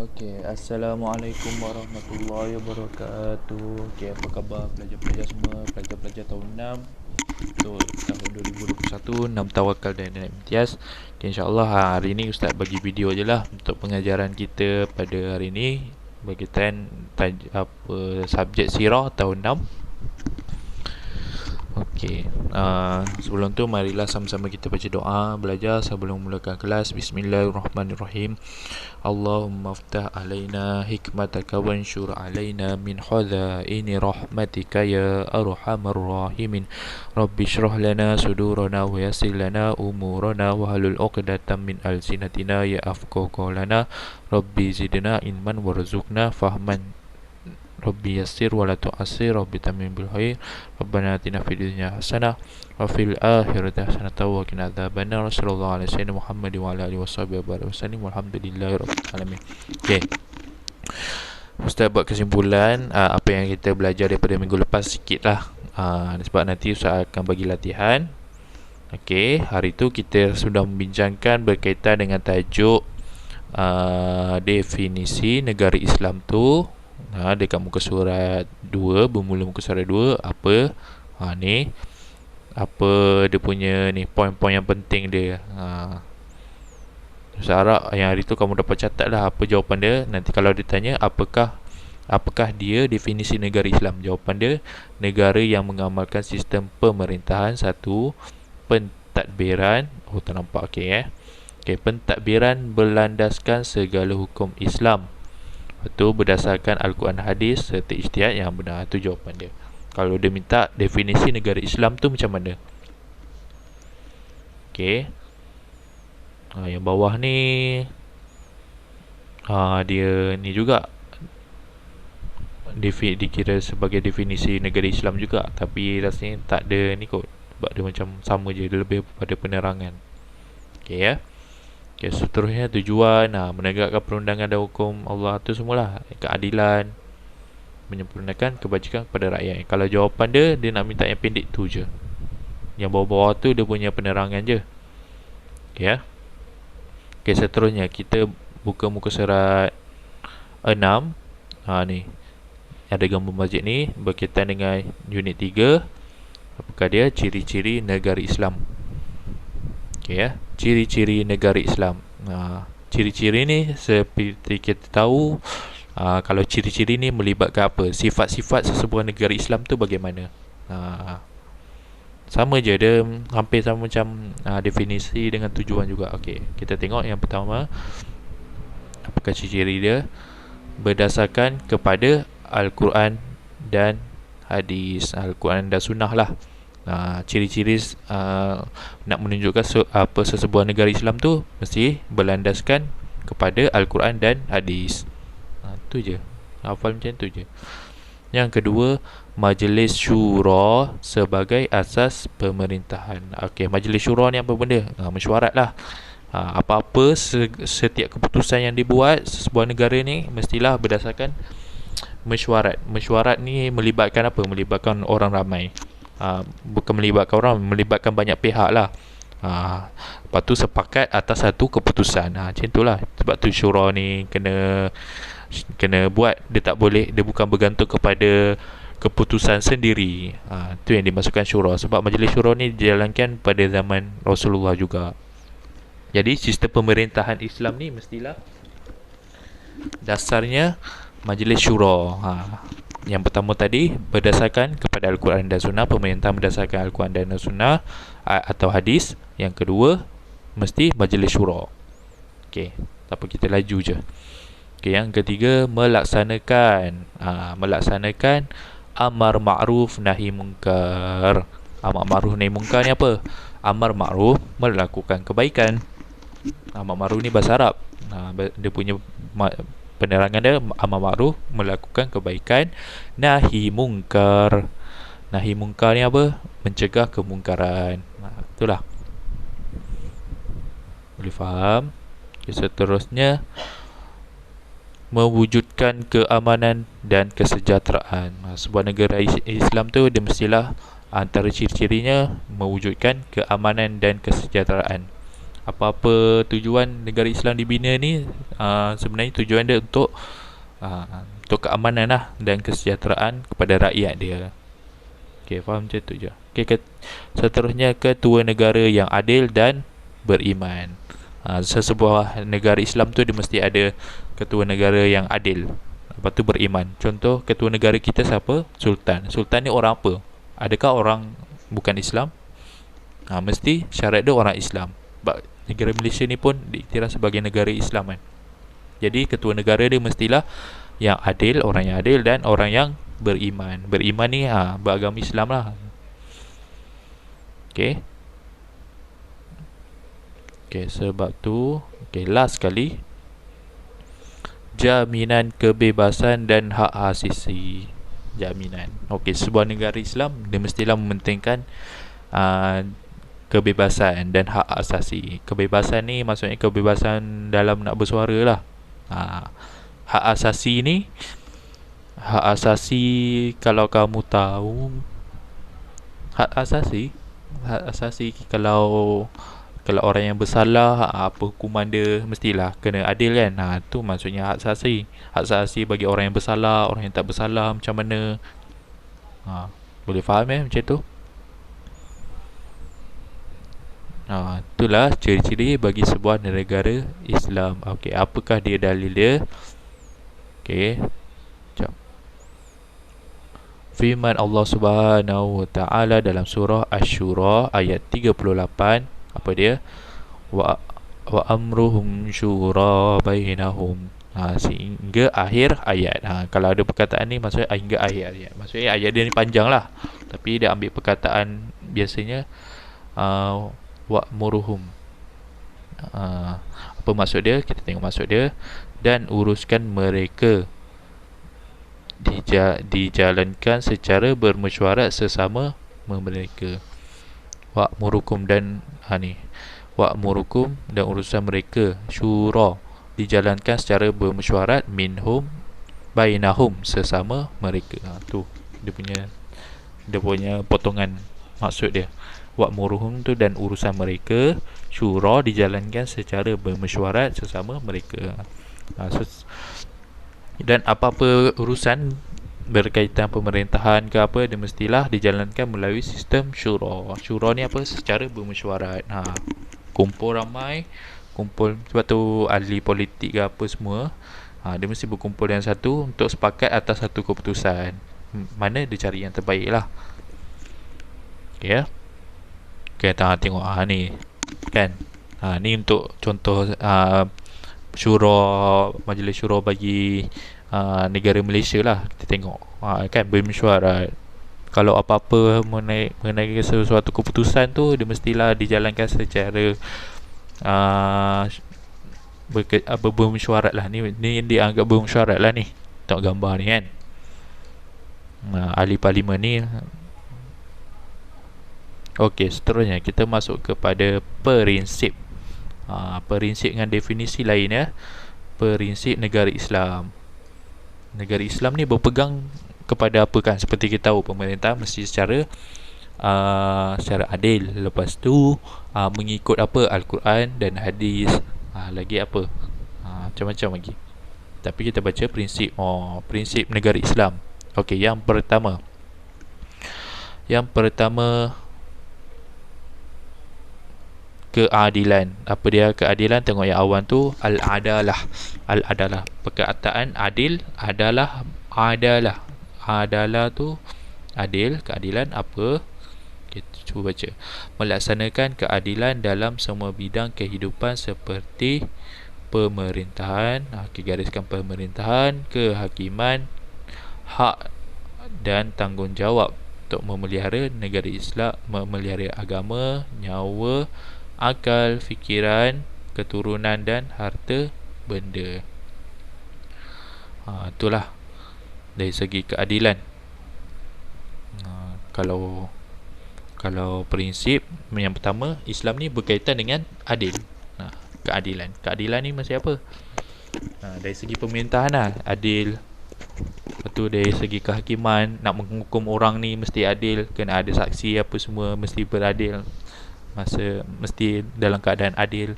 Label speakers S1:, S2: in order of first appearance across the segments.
S1: Okey, Assalamualaikum warahmatullahi wabarakatuh. Okey, apa khabar pelajar-pelajar semua, pelajar-pelajar tahun 6 untuk tahun 2021, 6 tawakal dan 6 imtiaz. Okay, InsyaAllah hari ni Ustaz bagi video je lah untuk pengajaran kita pada hari ni berkaitan subjek sirah tahun 6. Okey, sebelum tu marilah sama-sama kita baca doa belajar sebelum mulakan kelas. Bismillahirrahmanirrahim. Allahumma aftah alaina hikmataka wanshur alaina min khadhaini rahmatika ya arhamar rahimin. Rabbi shrah lana sudurana wa yassir lana umurana wa halul 'uqdatam min alsinatina ya afqahu qawlana. Rabbi zidna ilman warzuqna fahman. Rabbi yassir wa la tu'assir. Rabbi tamim bil khair. Rabbana atina fid dunya hasanah wa fil akhirati hasanah wa qina adzabannar. Sallallahu alaihi wasallam Muhammad wa ala alihi washabihi wasallam. Walhamdulillahirabbil alamin. Okey. Ustaz buat kesimpulan apa yang kita belajar daripada minggu lepas sikitlah. Sebab nanti Ustaz akan bagi latihan. Okey, hari tu kita sudah membincangkan berkaitan dengan tajuk definisi negara Islam tu. Dekat muka surat 2, bermula muka surat 2 apa ni apa dia punya ni poin-poin yang penting dia. Saya harap yang hari tu kamu dapat catat lah apa jawapan dia. Nanti kalau ditanya apakah dia definisi negara Islam, jawapan dia negara yang mengamalkan sistem pemerintahan. Satu, pentadbiran. Tak nampak. Okey. Pentadbiran berlandaskan segala hukum Islam. Itu berdasarkan Al-Quran, hadis serta ijtihad yang benar. Itu jawapan dia. Kalau dia minta definisi negara Islam tu macam mana? Okey. Yang bawah ni dia ni juga dikira sebagai definisi negara Islam juga, tapi rasanya tak ada ni kot, sebab dia macam sama je, dia lebih pada penerangan. Okey ya. Okay, seterusnya tujuan menegakkan perundangan dan hukum Allah tu semualah, keadilan, menyempurnakan kebajikan kepada rakyat. Kalau jawapan dia nak minta yang pendek tu je. Yang bawah-bawah tu dia punya penerangan je. Okay, ya. Okay, seterusnya kita buka muka surat 6. Ni ada gambar masjid ni berkaitan dengan unit 3. Apakah dia? Ciri-ciri negara Islam. Okay, ya. Ciri-ciri negara Islam. Ciri-ciri ni seperti kita tahu, kalau ciri-ciri ni melibatkan apa? Sifat-sifat sesebuah negara Islam tu bagaimana? Sama je, dia hampir sama macam definisi dengan tujuan juga. Okey, kita tengok yang pertama. Apakah ciri-ciri dia? Berdasarkan kepada Al-Quran dan hadis. Al-Quran dan sunnah lah. Ciri-ciri nak menunjukkan sesebuah negara Islam tu mesti berlandaskan kepada Al-Quran dan hadis. Tu je. Hafal macam tu je. Yang kedua, Majlis Syura sebagai asas pemerintahan. Okey, Majlis Syura ni apa benda? Mesyuarat lah. Apa-apa setiap keputusan yang dibuat sebuah negara ni mestilah berdasarkan mesyuarat. Mesyuarat ni melibatkan apa? Melibatkan orang ramai. Bukan melibatkan orang, melibatkan banyak pihak lah. Lepas tu sepakat atas satu keputusan. Macam tu lah. Sebab tu syura ni kena buat. Dia tak boleh, dia bukan bergantung kepada keputusan sendiri. Tu yang dimasukkan syura. Sebab majlis syura ni dijalankan pada zaman Rasulullah juga. Jadi sistem pemerintahan Islam ni mestilah dasarnya majlis syura. Yang pertama tadi berdasarkan kepada Al-Quran dan Sunnah, pemerintahan berdasarkan Al-Quran dan Sunnah atau hadis. Yang kedua mesti majlis syura. Okey, tak apa, kita laju je. Okey, yang ketiga melaksanakan amar ma'ruf nahi munkar. Amar ma'ruf nahi munkar ni apa? Amar ma'ruf melakukan kebaikan. Amar ma'ruf ni bahasa Arab. Dia punya penerangan dia, amar ma'ruf melakukan kebaikan, nahi mungkar. Nahi mungkar ni apa? Mencegah kemungkaran. Itulah. Boleh faham? Okay, seterusnya mewujudkan keamanan dan kesejahteraan. Sebuah negara Islam tu dia mestilah antara ciri-cirinya mewujudkan keamanan dan kesejahteraan. Apa-apa tujuan negara Islam dibina ni, sebenarnya tujuan dia untuk keamanan lah dan kesejahteraan kepada rakyat dia. Okey, faham macam tu je. Okey, seterusnya, ketua negara yang adil dan beriman. Sesebuah negara Islam tu dia mesti ada ketua negara yang adil, lepas tu beriman. Contoh ketua negara kita siapa? Sultan. Sultan ni orang apa? Adakah orang bukan Islam? Mesti syarat dia orang Islam. Sebab negara Malaysia ni pun diiktiraf sebagai negara Islam kan. Jadi ketua negara dia mestilah yang adil, orang yang adil dan orang yang beriman. Beriman ni beragama Islam lah. Okey. Okey, sebab tu last sekali, jaminan kebebasan dan hak asasi. Jaminan. Okey, sebuah negara Islam dia mestilah mementingkan kebebasan dan hak asasi. Kebebasan ni maksudnya kebebasan dalam nak bersuara lah. Hak asasi ni, hak asasi kalau kamu tahu, hak asasi kalau orang yang bersalah, apa hukuman dia, mestilah kena adil kan. Tu maksudnya hak asasi. Hak asasi bagi orang yang bersalah, orang yang tak bersalah macam mana. Boleh faham macam tu? Itulah ciri-ciri bagi sebuah negara Islam. Okey, apakah dia dalil dia? Okey, jap. Firman Allah Subhanahu Wa Taala dalam surah Asy-Syura ayat 38, apa dia? Wa amruhum syura bainahum. Sehingga akhir ayat. Kalau ada perkataan ni maksudnya hingga akhir ayat. Maksudnya ayat dia ni panjang lah, tapi dia ambil perkataan biasanya wa muruhum. Apa maksud dia? Kita tengok maksud dia. Dan uruskan mereka, dijalankan secara bermesyuarat sesama mereka. Wa'murukum dan wa'murukum dan urusan mereka, syura, dijalankan secara bermesyuarat, minhum, bainahum, sesama mereka. Tu dia punya potongan maksud dia. Wa'muruhum tu dan urusan mereka, syura, dijalankan secara bermesyuarat sesama mereka. Dan apa-apa urusan berkaitan pemerintahan ke apa, dia mestilah dijalankan melalui sistem syura. Syura ni apa? Secara bermesyuarat. Kumpul ramai, sebab tu ahli politik ke apa semua, dia mesti berkumpul yang satu untuk sepakat atas satu keputusan. Mana dia cari yang terbaik lah. Okay, tengok ni kan. Ni untuk contoh syura, majlis syura bagi negara Malaysia lah. Kita tengok kan, bermesyuarat. Kalau apa-apa mengenai sesuatu keputusan tu, dia mestilah dijalankan secara bermesyuarat lah. Ni dia anggap bermesyuarat lah ni. Tengok gambar ni kan. Ahli parlimen ni. Okey, seterusnya kita masuk kepada prinsip. Prinsip dengan definisi lain ya. Prinsip negara Islam. Negara Islam ni berpegang kepada apa kan? Seperti kita tahu, pemerintah mesti secara adil. Lepas tu mengikut apa? Al-Quran dan hadis. Lagi apa? Macam-macam lagi. Tapi kita baca prinsip prinsip negara Islam. Okey, yang pertama keadilan. Apa dia keadilan? Tengok yang awal tu, al-adalah. Perkataan adil adalah tu adil, keadilan apa? Kita cuba baca. Melaksanakan keadilan dalam semua bidang kehidupan seperti pemerintahan, gariskan pemerintahan, kehakiman, hak dan tanggungjawab untuk memelihara negara Islam, memelihara agama, nyawa, akal, fikiran, keturunan dan harta benda. Itulah dari segi keadilan. Kalau prinsip yang pertama, Islam ni berkaitan dengan adil. Keadilan ni masih apa? Dari segi pemerintahan lah, adil. Lepas tu dari segi kehakiman, nak menghukum orang ni mesti adil, kena ada saksi apa semua, mesti beradil. mesti dalam keadaan adil.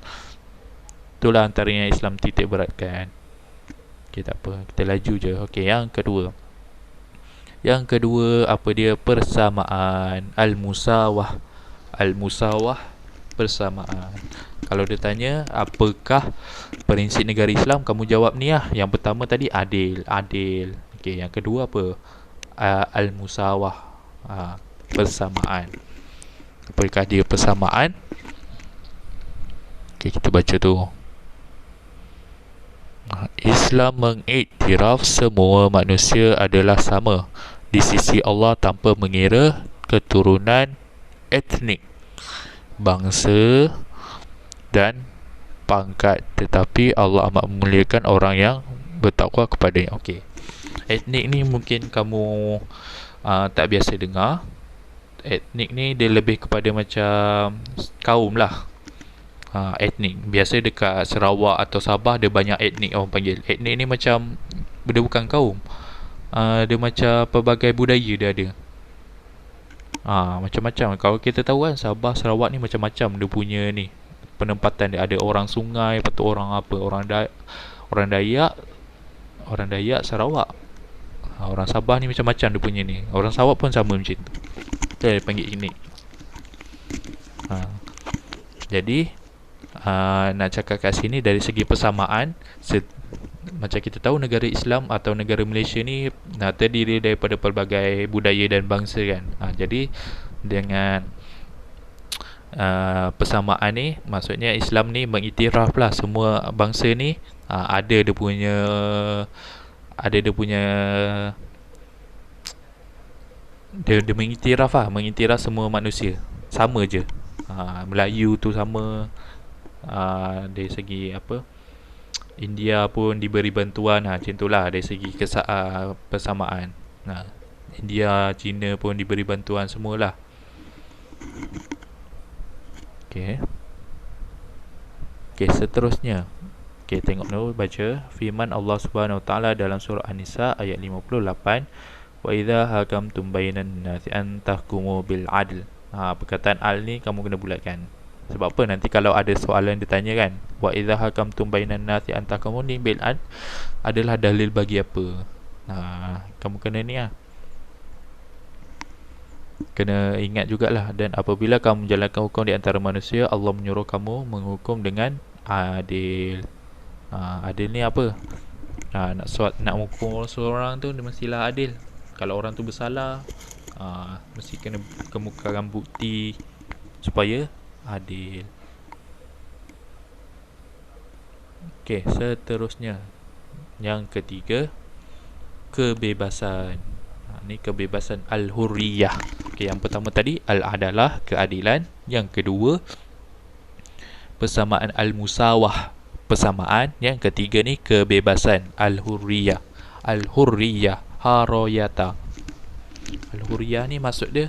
S1: Itulah antaranya Islam titik beratkan. Okay, tak apa, kita laju je. Okay, yang kedua apa dia? Persamaan, al-musawah. Al-musawah, persamaan. Kalau dia tanya apakah prinsip negara Islam, kamu jawab ni lah. Yang pertama tadi adil. Okay, yang kedua apa? Al-musawah, persamaan. Apakah dia persamaan? Okay, kita baca tu. Islam mengiktiraf semua manusia adalah sama di sisi Allah tanpa mengira keturunan, etnik, bangsa dan pangkat, tetapi Allah amat memuliakan orang yang bertakwa kepadanya. Okey. Etnik ni mungkin kamu tak biasa dengar. Etnik ni dia lebih kepada macam kaum lah. Etnik. Biasa dekat Sarawak atau Sabah dia banyak etnik orang panggil. Etnik ni macam dia bukan kaum. Dia macam pelbagai budaya dia ada. Macam-macam. Kalau kita tahu kan Sabah, Sarawak ni macam-macam dia punya ni penempatan dia. Ada orang Sungai, lepas tu orang apa? Orang Dayak Sarawak. Orang Sabah ni macam-macam dia punya ni. Orang Sarawak pun sama macam tu. Dia panggil etnik. Jadi nak cakap kat sini dari segi persamaan, macam kita tahu negara Islam atau negara Malaysia ni terdiri daripada pelbagai budaya dan bangsa kan. Jadi dengan persamaan ni, maksudnya Islam ni mengiktiraf lah semua bangsa ni ada dia punya dia mengiktiraf semua manusia sama je. Melayu tu sama, dari segi apa, India pun diberi bantuan, macam itulah dari segi persamaan. India, China pun diberi bantuan semualah. Okey, seterusnya. Tengok dulu, baca firman Allah Subhanahu Wa Taala dalam surah An-Nisa ayat 58, wa idza hakamtum bainan nasi an tahkumu bil adl. Perkataan al ni kamu kena bulatkan. Sebab apa? Nanti kalau ada soalan dia tanya kan, wa idza hakamtum bainan nasi an tahkumu bil adl adalah dalil bagi apa? Kamu kena ni lah, kena ingat jugalah. Dan apabila kamu menjalankan hukum di antara manusia, Allah menyuruh kamu menghukum dengan adil. Adil ni apa? Nak hukum seorang tu dia mestilah adil. Kalau orang tu bersalah, mesti kena kemukakan bukti supaya adil. Okey, seterusnya yang ketiga, kebebasan. Ni kebebasan al-hurriyah. Okey, yang pertama tadi al-adalah, keadilan. Yang kedua persamaan al-musawah, persamaan. Yang ketiga ni kebebasan al-hurriyah. Al-hurriyah, haroyata. Al-hurriyah ni maksud dia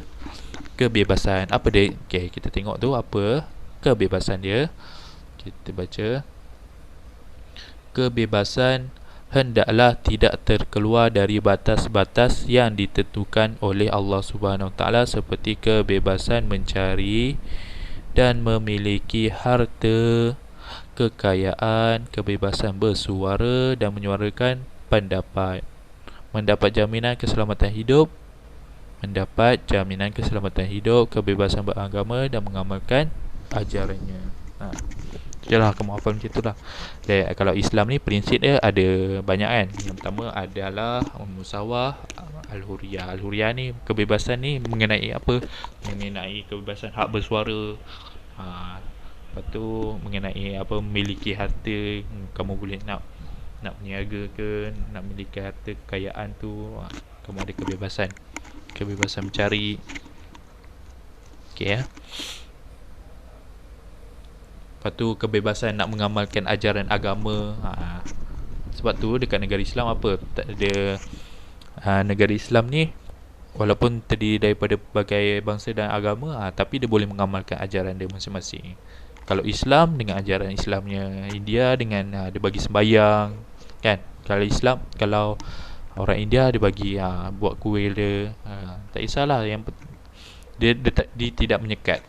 S1: kebebasan. Apa dia? Okey, kita tengok tu apa kebebasan dia. Kita baca. Kebebasan hendaklah tidak terkeluar dari batas-batas yang ditentukan oleh Allah Subhanahu Wa Taala, seperti kebebasan mencari dan memiliki harta, kekayaan, kebebasan bersuara dan menyuarakan pendapat, mendapat jaminan keselamatan hidup, kebebasan beragama dan mengamalkan ajarannya. Jelah kamu hafal macam tu lah. Dan kalau Islam ni prinsip dia ada banyak kan. Yang pertama adalah musawah, al-hurriyah. Al-hurriyah ni kebebasan ni mengenai apa? Mengenai kebebasan hak bersuara. Lepas tu mengenai apa, memiliki harta. Kamu boleh nak berniaga ke, nak memiliki harta kekayaan tu, kamu ada kebebasan mencari. Okey ya. Lepas tu kebebasan nak mengamalkan ajaran agama. Sebab tu dekat negara Islam apa? Tak ada, negara Islam ni walaupun terdiri daripada berbagai bangsa dan agama, tapi dia boleh mengamalkan ajaran dia masing-masing. Kalau Islam dengan ajaran Islamnya, India dengan dia bagi sembahyang kan. Kalau Islam, kalau orang India dia bagi buat kuih dia, tak kisahlah, yang dia tidak menyekat.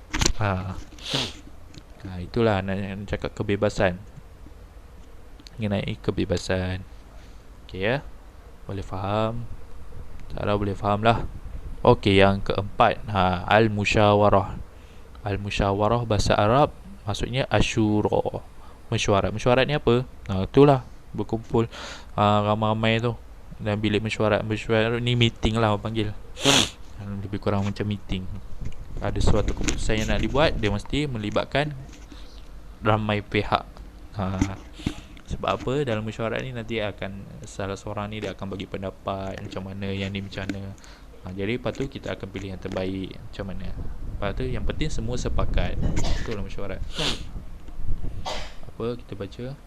S1: Itulah nak cakap kebebasan, mengenai kebebasan. Okey ya, boleh faham? Sarah boleh faham lah. Okey, yang keempat, al-musyawarah. Al-musyawarah bahasa Arab maksudnya asyura, mesyuarat. Mesyuarat ni apa? Itulah berkumpul ramai-ramai tu dan bilik mesyuarat. Mesyuarat ni meeting lah orang panggil. Lebih kurang macam meeting. Ada suatu keputusan yang nak dibuat, dia mesti melibatkan ramai pihak. Sebab apa? Dalam mesyuarat ni nanti akan salah seorang ni dia akan bagi pendapat macam mana, yang ni macam mana. Jadi lepas tu kita akan pilih yang terbaik macam mana. Lepas tu yang penting semua sepakat. Itulah mesyuarat. Apa kita baca?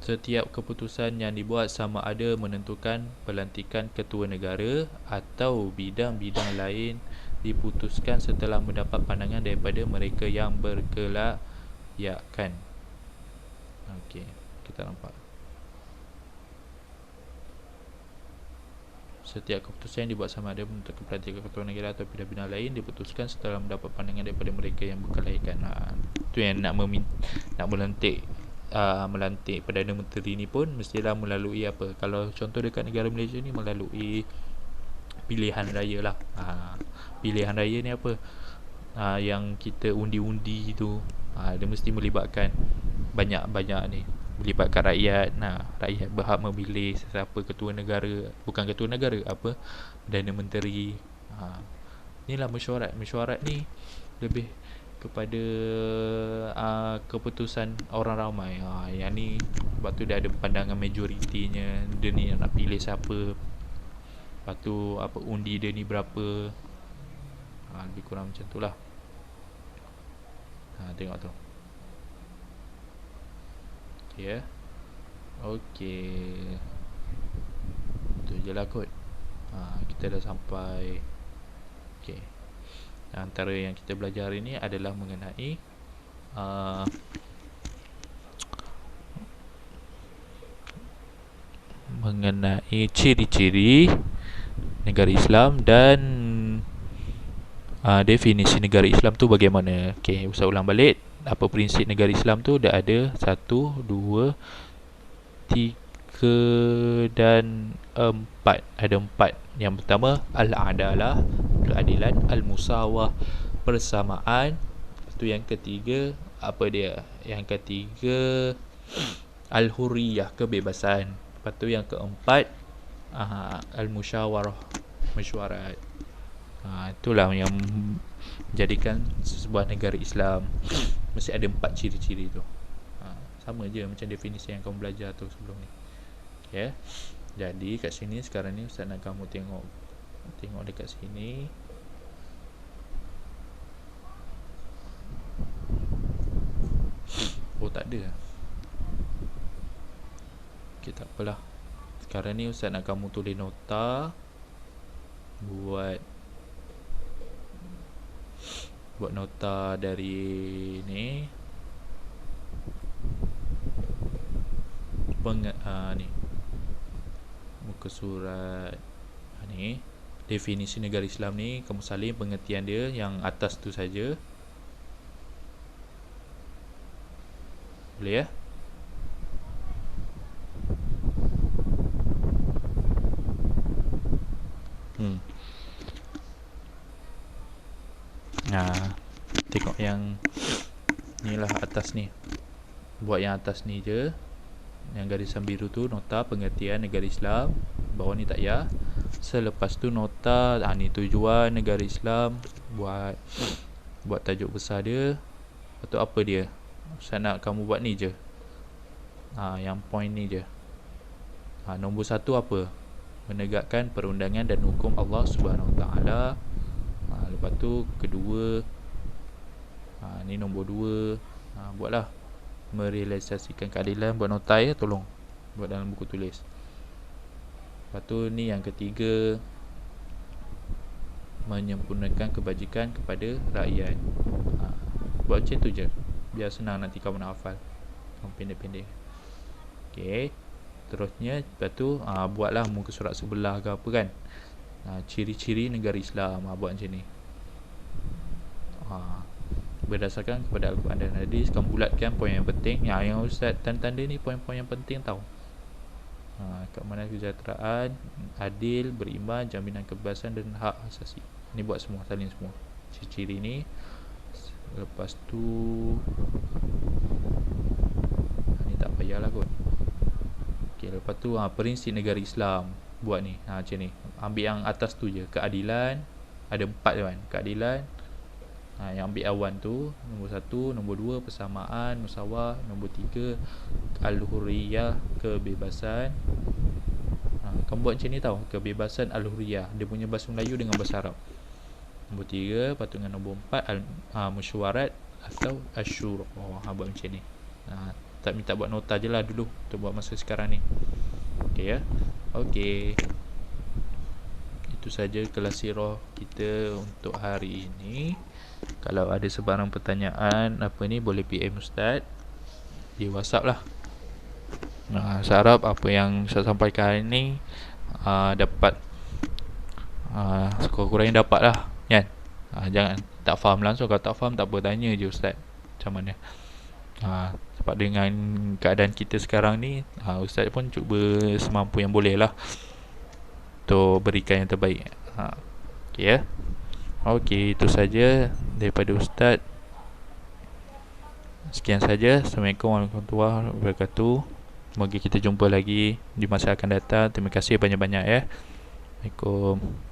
S1: Setiap keputusan yang dibuat sama ada menentukan pelantikan ketua negara atau bidang-bidang lain diputuskan setelah mendapat pandangan daripada mereka yang berkelayakan. Okey, kita nampak. Setiap keputusan yang dibuat sama ada menentukan pelantikan ketua negara atau bidang-bidang lain diputuskan setelah mendapat pandangan daripada mereka yang berkelayakan. Itu yang nak melantik Perdana Menteri ni pun mestilah melalui apa? Kalau contoh dekat negara Malaysia ni melalui pilihan raya lah. Pilihan raya ni apa? Yang kita undi-undi tu, dia mesti melibatkan banyak-banyak ni, melibatkan rakyat. Rakyat berhak memilih siapa ketua negara, bukan ketua negara, apa, Perdana Menteri. Inilah mesyuarat. Mesyuarat ni lebih kepada keputusan orang ramai. Yang ni lepas tu dia ada pandangan majoritinya, dia ni nak pilih siapa, lepas tu apa, undi dia ni berapa. Lebih kurang macam tu lah. Tengok tu. Okay, ya. Okey, tu je lah kot. Kita dah sampai. Okey, antara yang kita belajar hari ni adalah mengenai ciri-ciri negara Islam dan definisi negara Islam tu bagaimana. Okey, usah ulang balik. Apa prinsip negara Islam tu? Dah ada 1, 2, 3 dan 4. Ada 4. Yang pertama al-adalah, keadilan. Al-musawah, persamaan. Lepas tu yang ketiga apa dia? Yang ketiga al-hurriyah, kebebasan. Lepas tu yang keempat al-musyawarah, mesyuarat. Itulah yang menjadikan sebuah negara Islam mesti ada 4 ciri-ciri tu. Sama je macam definisi yang kamu belajar tu sebelum ni. Ya. Jadi kat sini sekarang ni Ustaz nak kamu tengok dekat sini. Oh, tak ada. Okay, tak apalah. Sekarang ni Ustaz nak kamu tulis nota, buat nota dari ni ni muka surat ni, definisi negara Islam ni kamu salin pengertian dia yang atas tu saja. Boleh ya? Tengok yang ni lah atas ni. Buat yang atas ni je, yang garisan biru tu, nota pengertian negara Islam. Bawah ni tak ya. Selepas tu nota ni tujuan negara Islam, buat tajuk besar dia. Lepas tu apa dia? Saya nak kamu buat ni je. Yang point ni je. Nombor 1 apa? Menegakkan perundangan dan hukum Allah Subhanahu Wa Taala. Lepas tu kedua, ni nombor 2. Buatlah merealisasikan keadilan. Buat nota ya, tolong buat dalam buku tulis. Lepas tu ni yang ketiga, menyempurnakan kebajikan kepada rakyat. Buat macam tu je, biar senang nanti kamu nak hafal. Kamu pendek-pendek. Okey, terusnya lepas tu buatlah muka surat sebelah ke apa kan. Ciri-ciri negara Islam, buat macam ni. Berdasarkan kepada Al-Quran dan Hadis, kamu bulatkan poin yang penting. Yang Ustaz tanda-tanda ni poin-poin yang penting tau. Keamanan kesejahteraan, adil, beriman, jaminan kebebasan dan hak asasi. Ni buat semua, salin semua ciri-ciri ni. Lepas tu ni tak payahlah kot. Okay, lepas tu prinsip negara Islam, buat ni macam ni. Ambil yang atas tu je, keadilan. Ada 4 je kan, keadilan. Yang ambil awan tu, nombor 1, nombor 2 persamaan, musawah, nombor 3 al-hurriyah, kebebasan. Kamu buat macam ni tau, kebebasan al-hurriyah. Dia punya bahasa Melayu dengan bahasa Arab. Nombor 3 patungan, nombor 4 mesyuarat atau asyura. Buat macam ni. Tak minta buat nota je lah dulu, untuk buat masa sekarang ni. Okay ya. Okay, itu saja kelas sirah kita untuk hari ini. Kalau ada sebarang pertanyaan boleh PM Ustaz di WhatsApp lah. Saya harap apa yang saya sampaikan hari ni dapat sekurang-kurangnya dapat lah kan. Jangan tak faham langsung. Kalau tak faham tak apa, tanya je Ustaz macam mana. Sebab dengan keadaan kita sekarang ni, Ustaz pun cuba semampu yang boleh lah untuk berikan yang terbaik. Okay ya. Okey, itu saja daripada Ustaz. Sekian saja. Assalamualaikum warahmatullahi wabarakatuh. Semoga kita jumpa lagi di masa akan datang. Terima kasih banyak-banyak ya. Assalamualaikum.